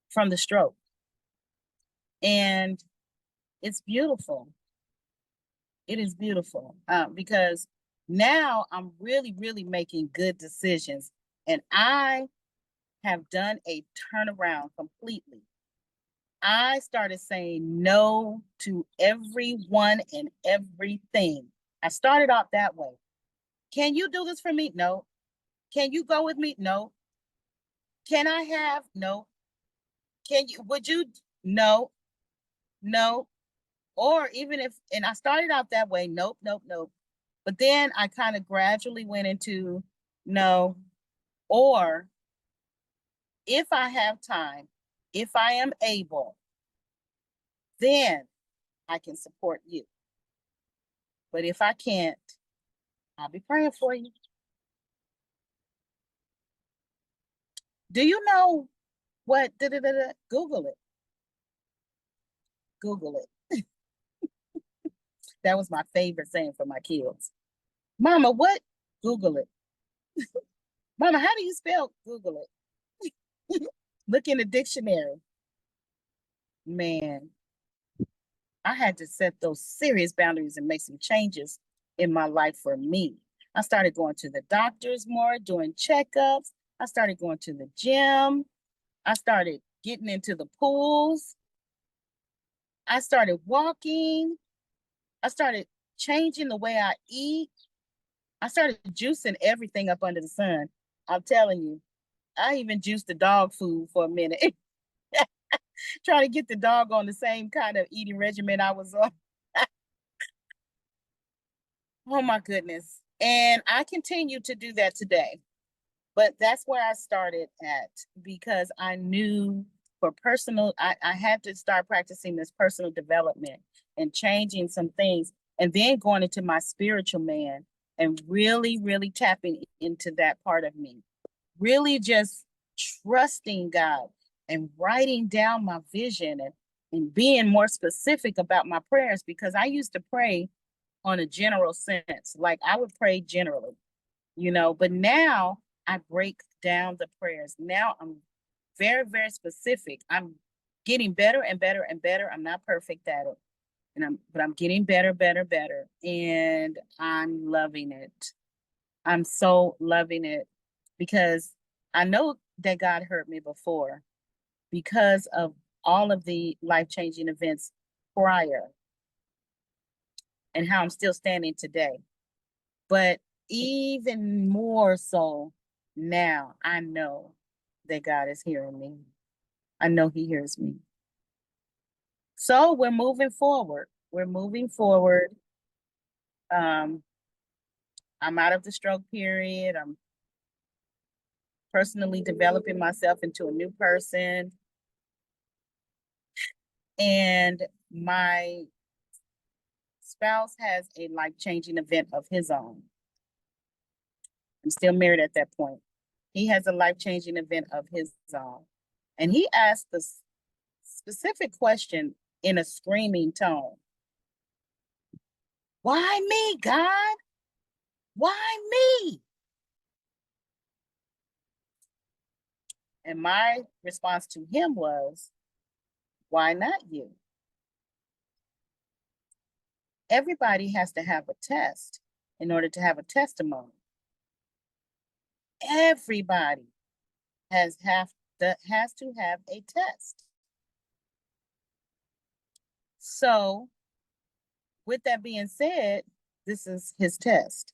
from the stroke. And it's beautiful. It is beautiful because now I'm really, really making good decisions. And I have done a turnaround completely. I started saying no to everyone and everything. I started out that way. Can you do this for me? No. Can you go with me? No. Can I have? No. Would you? No, no. Or even if, and I started out that way, nope, nope, nope. But then I kind of gradually went into no, or if I have time, if I am able, then I can support you. But if I can't, I'll be praying for you. Do you know what? Google it. Google it. That was my favorite saying for my kids. Mama, what? Google it. Mama, how do you spell Google it? Look in the dictionary. Man, I had to set those serious boundaries and make some changes in my life for me. I started going to the doctors more, doing checkups. I started going to the gym. I started getting into the pools. I started walking. I started changing the way I eat. I started juicing everything up under the sun. I'm telling you, I even juiced the dog food for a minute, trying to get the dog on the same kind of eating regimen I was on. Oh my goodness. And I continue to do that today. But that's where I started at because I knew for personal, I had to start practicing this personal development and changing some things and then going into my spiritual man and really, really tapping into that part of me. Really just trusting God and writing down my vision and being more specific about my prayers because I used to pray on a general sense. Like I would pray generally, but now I break down the prayers. Now I'm very, very specific. I'm getting better and better and better. I'm not perfect at it. But I'm getting better, better, better. And I'm loving it. I'm so loving it because I know that God hurt me before because of all of the life-changing events prior and how I'm still standing today. But even more so now, I know that God is hearing me. I know He hears me. So we're moving forward. We're moving forward. I'm out of the stroke period. I'm personally developing myself into a new person. And my spouse has a life-changing event of his own. I'm still married at that point. He has a life-changing event of his own. And he asked the specific question in a screaming tone. Why me, God? Why me? And my response to him was, why not you? Everybody has to have a test in order to have a testimony. Everybody has to have a test. So, with that being said, this is his test.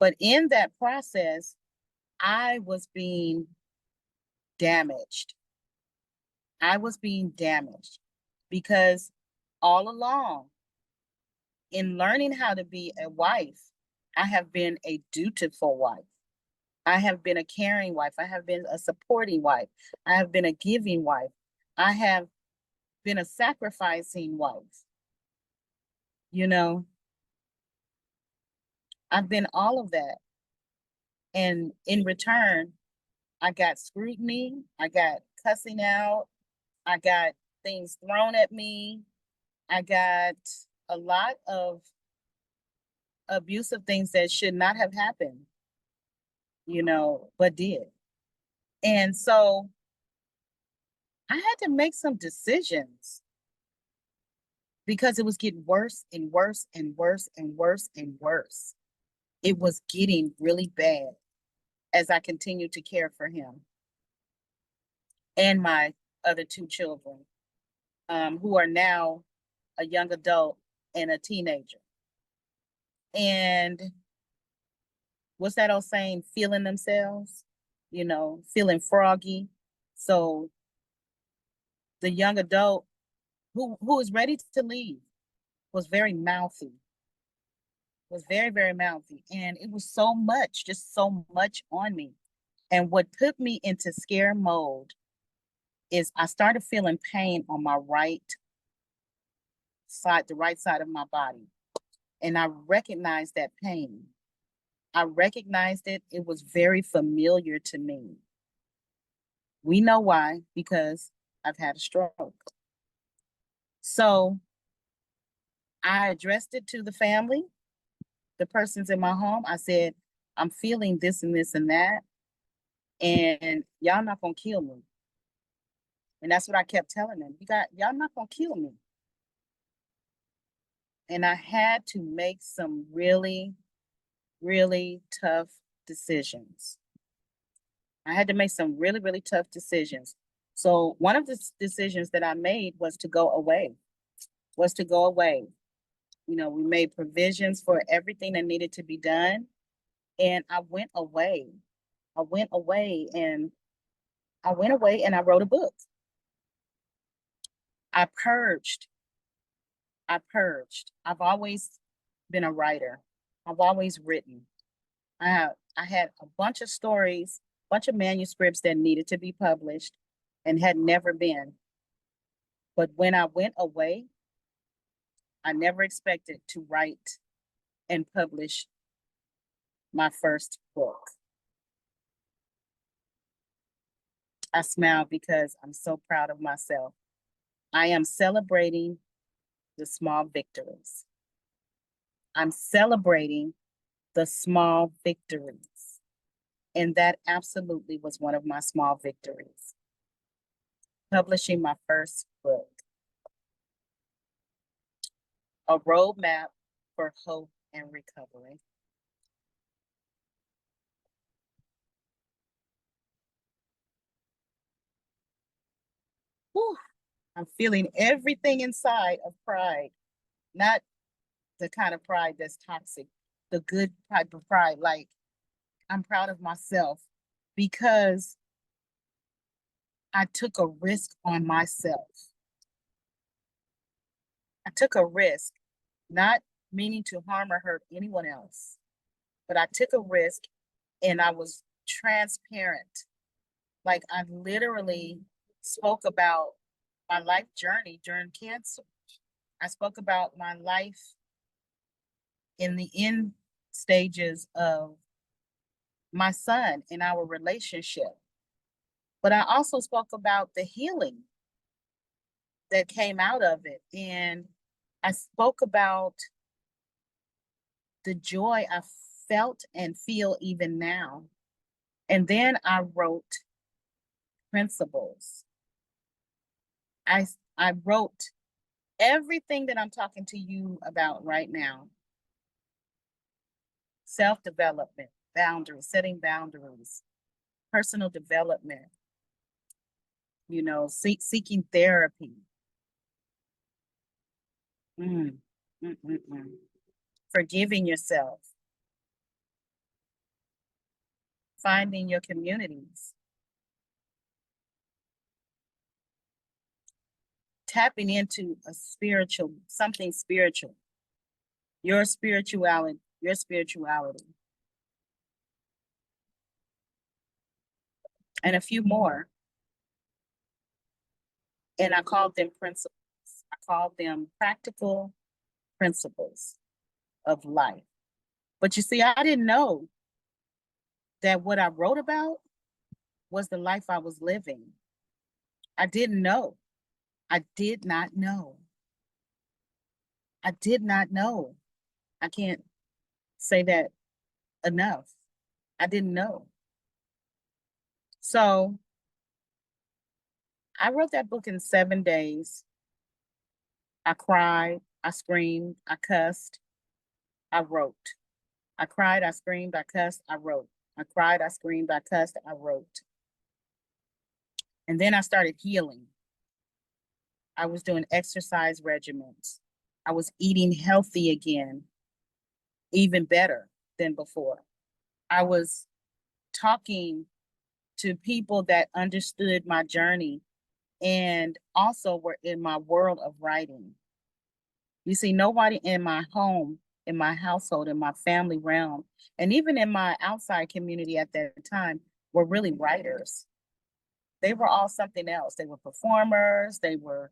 But in that process, I was being damaged. I was being damaged because all along, in learning how to be a wife, I have been a dutiful wife. I have been a caring wife. I have been a supporting wife. I have been a giving wife. I have been a sacrificing wife. I've been all of that. And in return, I got scrutiny. I got cussing out. I got things thrown at me. I got a lot of abusive things that should not have happened, but did. And so I had to make some decisions because it was getting worse and worse and worse and worse and worse. It was getting really bad as I continued to care for him and my other two children, who are now a young adult and a teenager. And what's that old saying? Feeling themselves, feeling froggy. So the young adult who was ready to leave was very mouthy, was very, very mouthy. And it was so much, just so much on me. And what put me into scare mode is I started feeling pain on my right side, the right side of my body. And I recognized that pain. I recognized it. It was very familiar to me. We know why, because I've had a stroke. So I addressed it to the family, the persons in my home. I said, I'm feeling this and this and that, and y'all not gonna kill me. And that's what I kept telling them. Y'all not gonna kill me. And I had to make some really, really tough decisions. I had to make some really, really tough decisions. So one of the decisions that I made was to go away, was to go away. You know, we made provisions for everything that needed to be done. And I went away. I went away and I went away and I wrote a book. I purged. I purged. I've always been a writer. I've always written. I had a bunch of stories, bunch of manuscripts that needed to be published and had never been. But when I went away, I never expected to write and publish my first book. I smile because I'm so proud of myself. I am celebrating the small victories. I'm celebrating the small victories. And that absolutely was one of my small victories. Publishing my first book, A Roadmap for Hope and Recovery. Whew, I'm feeling everything inside of pride, not the kind of pride that's toxic, the good type of pride. Like, I'm proud of myself because I took a risk on myself. I took a risk, not meaning to harm or hurt anyone else, but I took a risk and I was transparent. Like, I literally spoke about my life journey during cancer. I spoke about my life in the end stages of my son and our relationship. But I also spoke about the healing that came out of it. And I spoke about the joy I felt and feel even now. And then I wrote principles. I wrote everything that I'm talking to you about right now. Self-development, boundaries, setting boundaries, personal development, seeking therapy. Mm, mm, mm, mm. Forgiving yourself, finding your communities, tapping into something spiritual, your spirituality, and a few more. And I called them principles. I called them practical principles of life. But you see, I didn't know that what I wrote about was the life I was living. I didn't know. I did not know. I did not know. I can't say that enough. I didn't know. So I wrote that book in 7 days. I cried, I screamed, I cussed, I wrote. I cried, I screamed, I cussed, I wrote. I cried, I screamed, I cussed, I wrote. And then I started healing. I was doing exercise regimens. I was eating healthy again, even better than before. I was talking to people that understood my journey and also were in my world of writing. You see, nobody in my home, in my household, in my family realm, and even in my outside community at that time were really writers. They were all something else. They were performers, they were,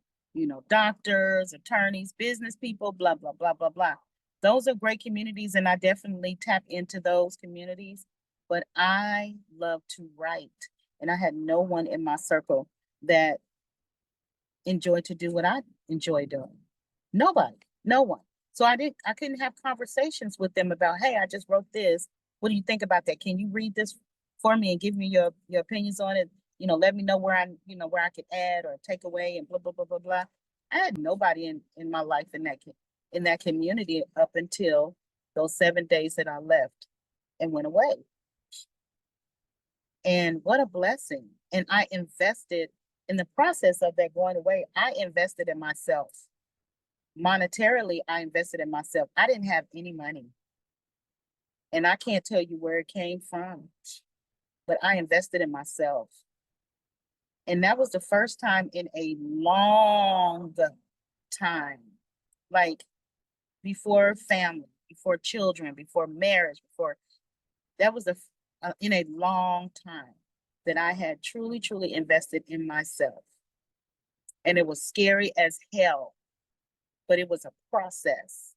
doctors, attorneys, business people, blah, blah, blah, blah, blah. Those are great communities, and I definitely tap into those communities. But I love to write, and I had no one in my circle that enjoyed to do what I enjoy doing. Nobody, no one. So I couldn't have conversations with them about, hey, I just wrote this. What do you think about that? Can you read this for me and give me your opinions on it? Let me know where I could add or take away and blah, blah, blah, blah, blah. I had nobody in my life in that case. in that community up until those 7 days that I left and went away. And what a blessing. And I invested in the process of that going away. I invested in myself. Monetarily, I invested in myself. I didn't have any money. And I can't tell you where it came from, but I invested in myself. And that was the first time in a long time, like before family, before children, before marriage, before that was in a long time that I had truly, truly invested in myself. And it was scary as hell, but it was a process,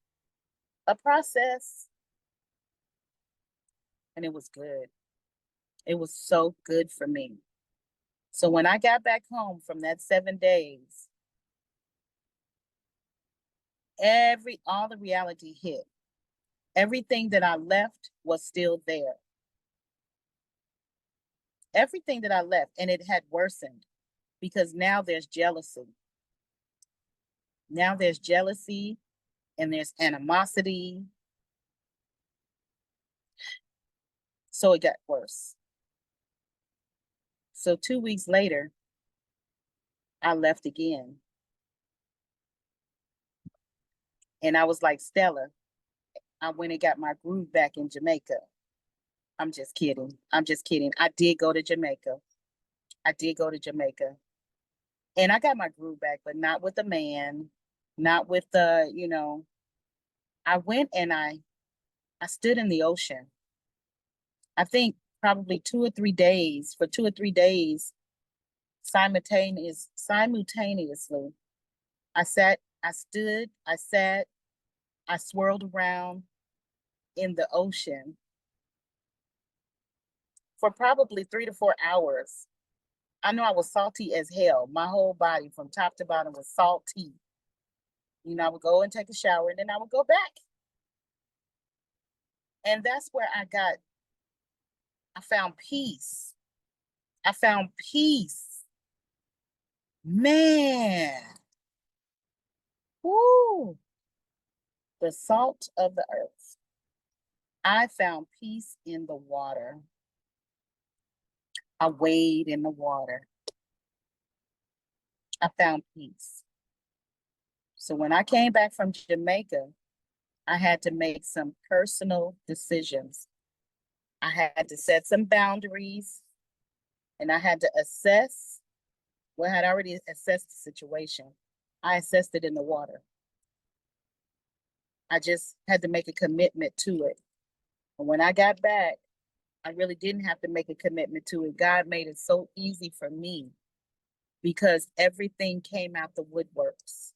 and it was good. It was so good for me. So when I got back home from that 7 days, all the reality hit. Everything that I left was still there. Everything that I left, and it had worsened because now there's jealousy. Now there's jealousy and there's animosity. So it got worse. So 2 weeks later, I left again. And I was like, Stella, I went and got my groove back in Jamaica. I'm just kidding. I'm just kidding. I did go to Jamaica. And I got my groove back, but not with a man, not with I went and I stood in the ocean. I think probably 2 or 3 days, for 2 or 3 days, simultaneously. I sat, I stood, I sat, I swirled around in the ocean for probably 3 to 4 hours. I know I was salty as hell. My whole body from top to bottom was salty. I would go and take a shower and then I would go back. And that's where I found peace. I found peace. Man. Woo. The salt of the earth. I found peace in the water. I wade in the water. I found peace. So when I came back from Jamaica, I had to make some personal decisions. I had to set some boundaries and I had to assess. Well, I had already assessed the situation. I assessed it in the water. I just had to make a commitment to it. And when I got back, I really didn't have to make a commitment to it. God made it so easy for me because everything came out the woodworks.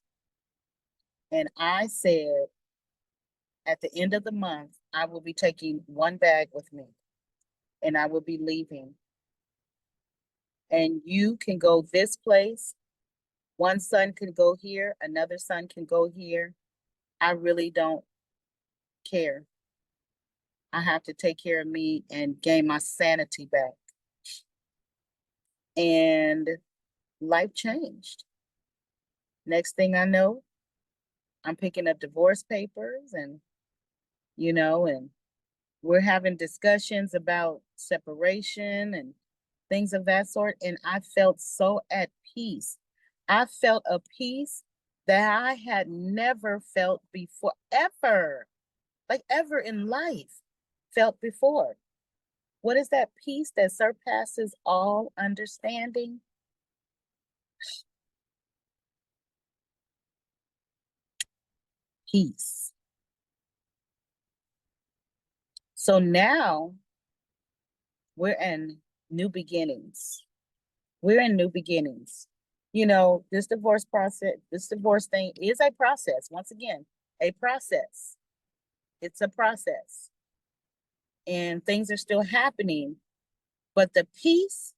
And I said, at the end of the month, I will be taking one bag with me and I will be leaving. And you can go this place. One son can go here. Another son can go here. I really don't care. I have to take care of me and gain my sanity back. And life changed. Next thing I know, I'm picking up divorce papers and we're having discussions about separation and things of that sort. And I felt so at peace. I felt a peace that I had never felt before, ever, like ever in life, felt before. What is that peace that surpasses all understanding? Peace. So now we're in new beginnings. We're in new beginnings. This divorce thing is a process. Once again, a process. It's a process. And things are still happening. But the peace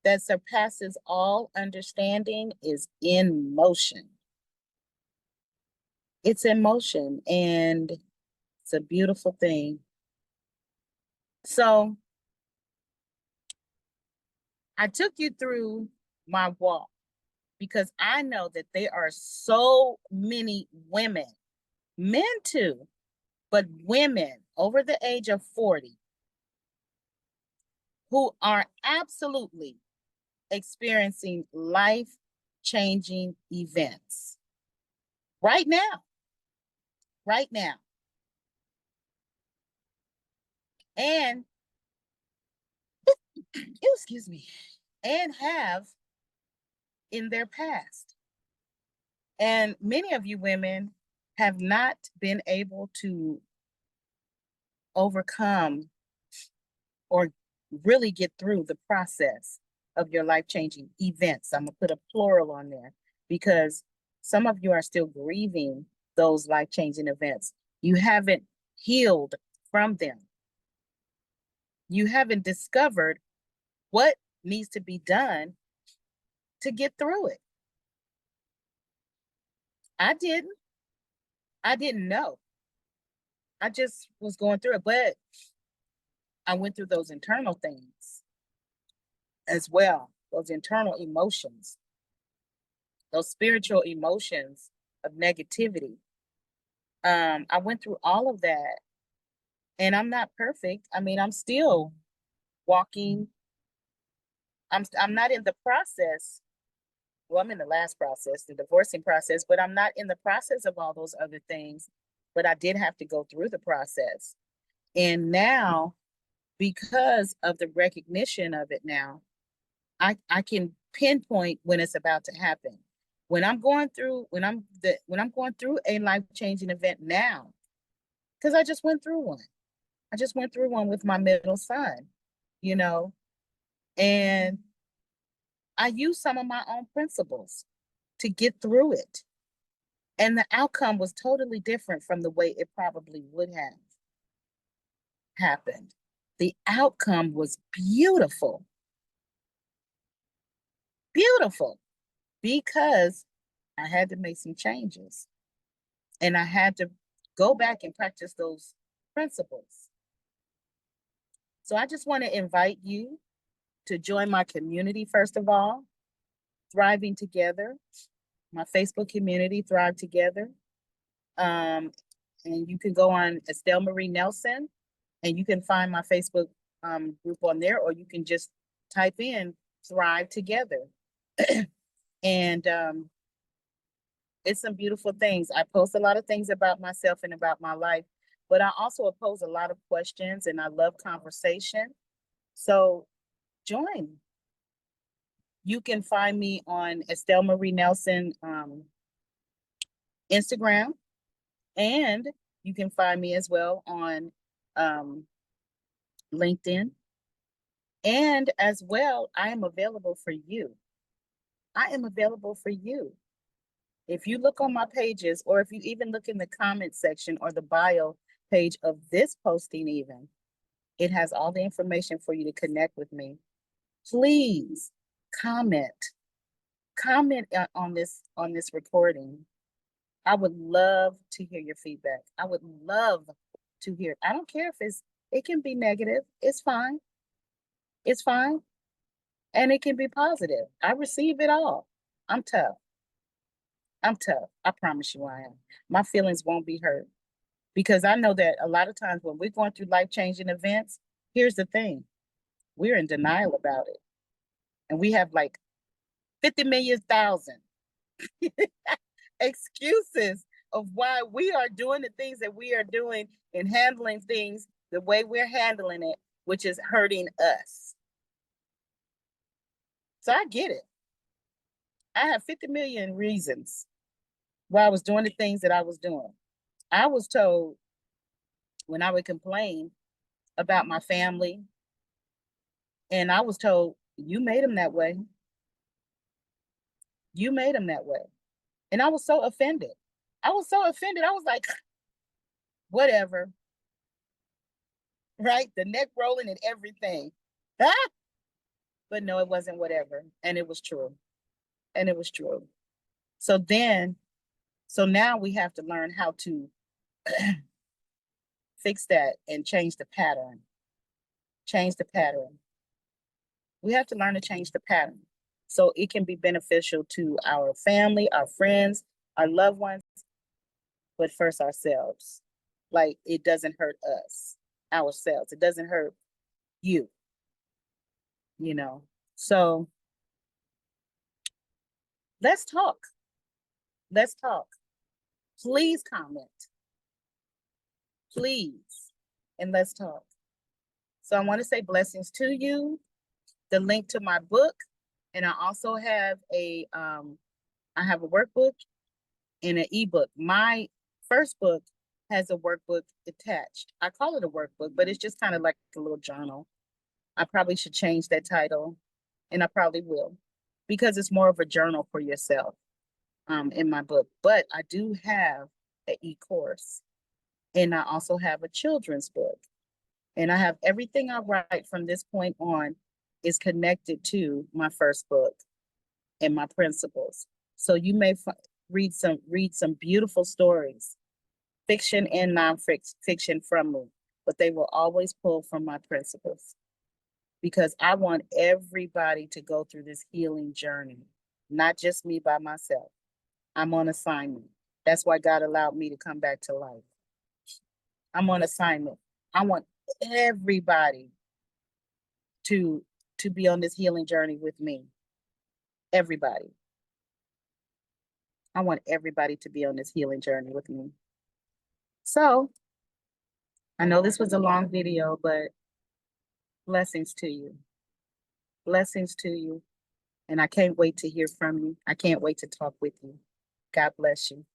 that surpasses all understanding is in motion. It's in motion and it's a beautiful thing. So I took you through my walk because I know that there are so many women men too, but women over the age of 40 who are absolutely experiencing life-changing events right now, right now. And, excuse me, and have in their past. And many of you women have not been able to overcome or really get through the process of your life-changing events. I'm gonna put a plural on there because some of you are still grieving those life-changing events. You haven't healed from them. You haven't discovered what needs to be done to get through it. I didn't. I didn't know. I just was going through it, but I went through those internal things as well, those internal emotions, those spiritual emotions of negativity. I went through all of that, and I'm not perfect. I mean, I'm still walking. I'm not in the process. Well, I'm in the last process, the divorcing process, but I'm not in the process of all those other things. But I did have to go through the process. And now, because of the recognition of it now, I can pinpoint when it's about to happen. When I'm going through a life-changing event now, because I just went through one. I just went through one with my middle son, you know, and I used some of my own principles to get through it. And the outcome was totally different from the way it probably would have happened. The outcome was beautiful, beautiful, because I had to make some changes and I had to go back and practice those principles. So I just want to invite you to join my community, first of all, Thriving Together, my Facebook community, Thrive Together. And you can go on Estelle Marie Nelson and you can find my Facebook group on there, or you can just type in Thrive Together. And it's some beautiful things. I post a lot of things about myself and about my life, but I also pose a lot of questions and I love conversation. So join. You can find me on Estelle Marie Nelson Instagram, and you can find me as well on LinkedIn. And as well, I am available for you. I am available for you. If you look on my pages, or if you even look in the comment section or the bio page of this posting even, it has all the information for you to connect with me. Please comment on this recording. I would love to hear your feedback. I would love to hear. I don't care if it can be negative. It's fine. It's fine. And it can be positive. I receive it all. I'm tough. I'm tough. I promise you I am. My feelings won't be hurt, because I know that a lot of times when we're going through life-changing events, here's the thing. We're in denial about it. And we have like 50 million thousand excuses of why we are doing the things that we are doing and handling things the way we're handling it, which is hurting us. So I get it. I have 50 million reasons why I was doing the things that I was doing. I was told when I would complain about my family, and I was told, you made them that way. You made them that way. And I was so offended. I was so offended. I was like, whatever. Right? The neck rolling and everything. Ah! But no, it wasn't whatever. And it was true. And it was true. So now we have to learn how to fix that and change the pattern. Change the pattern. We have to learn to change the pattern so it can be beneficial to our family, our friends, our loved ones, but first ourselves. Like it doesn't hurt us, ourselves. It doesn't hurt you, you know. So let's talk. Let's talk. Please comment. Please. And let's talk. So I want to say blessings to you. The link to my book. And I also have I have a workbook and an ebook. My first book has a workbook attached. I call it a workbook, but it's just kind of like a little journal. I probably should change that title, and I probably will, because it's more of a journal for yourself in my book. But I do have an e-course, and I also have a children's book. And I have everything I write from this point on is connected to my first book and my principles. So you may read some beautiful stories, fiction and nonfiction from me, but they will always pull from my principles, because I want everybody to go through this healing journey, not just me by myself. I'm on assignment. That's why God allowed me to come back to life. I'm on assignment. I want everybody to be on this healing journey with me. Everybody. I want everybody to be on this healing journey with me. So I know this was a long video, but blessings to you. Blessings to you. And I can't wait to hear from you. I can't wait to talk with you. God bless you.